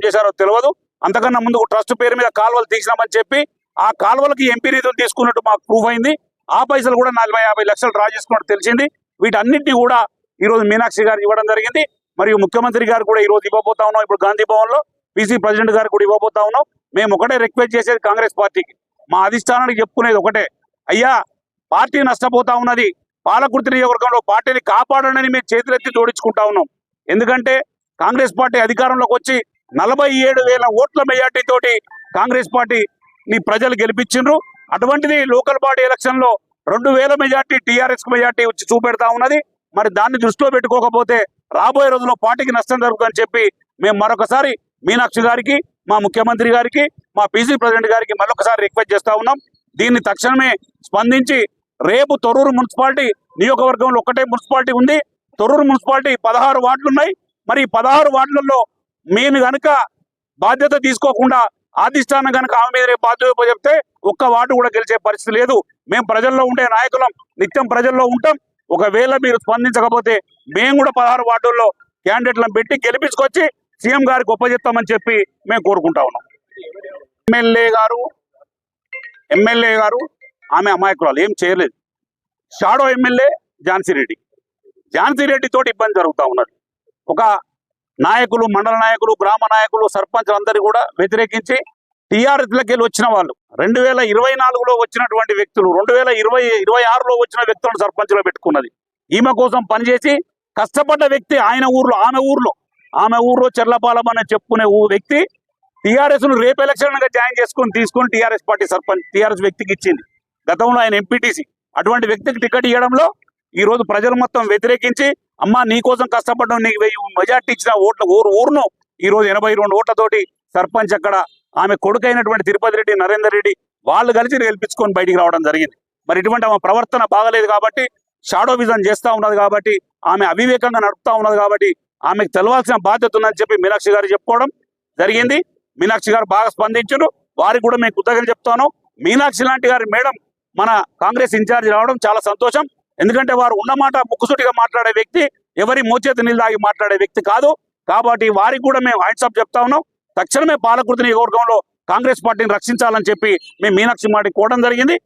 చేశారో తెలియదు. అంతకన్నా ముందు ట్రస్ట్ పేరు మీద కాలువలు తీసినామని చెప్పి ఆ కాలువలకి ఎంపీ నిధులు తీసుకున్నట్టు మాకు ప్రూఫ్ అయింది. ఆ పైసలు కూడా 40-50 లక్షలు డ్రా చేసుకున్నట్టు తెలిసింది. వీటన్నిటిని కూడా ఈరోజు మీనాక్షి గారు ఇవ్వడం జరిగింది. మరియు ముఖ్యమంత్రి గారు కూడా ఈరోజు ఇవ్వబోతా ఉన్నాం. ఇప్పుడు గాంధీ భవన్ లో పీసీ ప్రెసిడెంట్ గారు కూడా ఇవ్వబోతా ఉన్నాం. మేము ఒకటే రిక్వెస్ట్ చేసేది కాంగ్రెస్ పార్టీకి, మా అధిష్టానానికి చెప్పుకునేది ఒకటే, అయ్యా పార్టీ నష్టపోతా ఉన్నది, పాలకుర్తి నియోజకవర్గంలో పార్టీని కాపాడనని మేము చేతులెత్తి జోడించుకుంటా ఉన్నాం. ఎందుకంటే కాంగ్రెస్ పార్టీ అధికారంలోకి వచ్చి 47,000 ఓట్ల మెజార్టీ తోటి కాంగ్రెస్ పార్టీని ప్రజలు గెలిపించిండ్రు. అటువంటిది లోకల్ బాడీ ఎలక్షన్ లో 2,000 మెజార్టీ టీఆర్ఎస్ మెజార్టీ వచ్చి చూపెడతా ఉన్నది. మరి దాన్ని దృష్టిలో పెట్టుకోకపోతే రాబోయే రోజుల్లో పార్టీకి నష్టం జరుగుతుందని చెప్పి మేము మరొకసారి మీనాక్షి గారికి, మా ముఖ్యమంత్రి గారికి, మా పీసీ ప్రెసిడెంట్ గారికి మరొకసారి రిక్వెస్ట్ చేస్తా ఉన్నాం. దీన్ని తక్షణమే స్పందించి రేపు తొర్రూరు మున్సిపాలిటీ నియోజకవర్గంలో ఒకటే మున్సిపాలిటీ ఉంది. తొర్రూరు మున్సిపాలిటీ 16 వార్డులు ఉన్నాయి. మరి 16 వార్డులలో మేము గనుక బాధ్యత తీసుకోకుండా అధిష్టానం కనుక ఆమె మీద బాధ్యత చెప్తే ఒక్క వార్డు కూడా గెలిచే పరిస్థితి లేదు. మేము ప్రజల్లో ఉండే నాయకులం, నిత్యం ప్రజల్లో ఉంటాం. ఒకవేళ మీరు స్పందించకపోతే మేము కూడా 16 వార్డుల్లో క్యాండిడేట్లను పెట్టి గెలిపించుకొచ్చి సీఎం గారికి ఒప్పజెప్తామని చెప్పి మేము కోరుకుంటా ఉన్నాం. ఎమ్మెల్యే గారు ఆమె అమాయకురాలు, ఏం చేయలేదు. షాడో ఎమ్మెల్యే ఝాన్సీ రెడ్డి తోటి ఇబ్బంది జరుగుతూ ఉన్నది. ఒక నాయకులు, మండల నాయకులు, గ్రామ నాయకులు, సర్పంచులు అందరూ కూడా వ్యతిరేకించి టీఆర్ఎస్లకి వెళ్ళి వచ్చిన వాళ్ళు 2024లో వచ్చినటువంటి వ్యక్తులు 2026లో వచ్చిన వ్యక్తులను సర్పంచ్లో పెట్టుకున్నది. ఈమె కోసం పనిచేసి కష్టపడ్డ వ్యక్తి ఆయన ఊర్లో, ఆమె ఊర్లో చెర్లపాలెం అని చెప్పుకునే వ్యక్తి టీఆర్ఎస్ ను రేపు ఎలక్షన్ గా జాయిన్ తీసుకొని టీఆర్ఎస్ పార్టీ సర్పంచ్ టీఆర్ఎస్ వ్యక్తికి ఇచ్చింది. గతంలో ఆయన ఎంపీటీసీ. అటువంటి వ్యక్తికి టికెట్ ఇవ్వడంలో ఈ రోజు ప్రజలు మొత్తం వ్యతిరేకించి, అమ్మా నీకోసం కష్టపడడం, నీకు 1000 మెజార్టీ ఇచ్చిన ఊరును ఈ రోజు 82 ఓట్లతోటి సర్పంచ్ అక్కడ ఆమె కొడుకైనటువంటి తిరుపతి రెడ్డి, నరేందర్ రెడ్డి వాళ్ళు కలిసి గెలిపించుకొని బయటికి రావడం జరిగింది. మరి ఇటువంటి ఆమె ప్రవర్తన బాగలేదు కాబట్టి, షాడో విజన్ చేస్తూ ఉన్నది కాబట్టి, ఆమె అవివేకంగా నడుపుతా ఉన్నది కాబట్టి ఆమెకు తెలవాల్సిన బాధ్యత ఉందని చెప్పి మీనాక్షి గారు చెప్పుకోవడం జరిగింది. మీనాక్షి గారు బాగా స్పందించారు. వారికి కూడా మేము కృతజ్ఞతలు చెప్తాను. మీనాక్షి లాంటి గారి మేడం మన కాంగ్రెస్ ఇన్ఛార్జ్ రావడం చాలా సంతోషం. ఎందుకంటే వారు ఉన్నమాట ముక్కుసూటిగా మాట్లాడే వ్యక్తి, ఎవరి మోచేతి నీళ్ళు తాగి మాట్లాడే వ్యక్తి కాదు. కాబట్టి వారికి కూడా మేము హ్యాండ్సప్ చెప్తా ఉన్నాం. తక్షణమే పాలకుర్తి నియోజకవర్గంలో కాంగ్రెస్ పార్టీని రక్షించాలని చెప్పి మేము మీనాక్షి మాటికి కోవడం జరిగింది.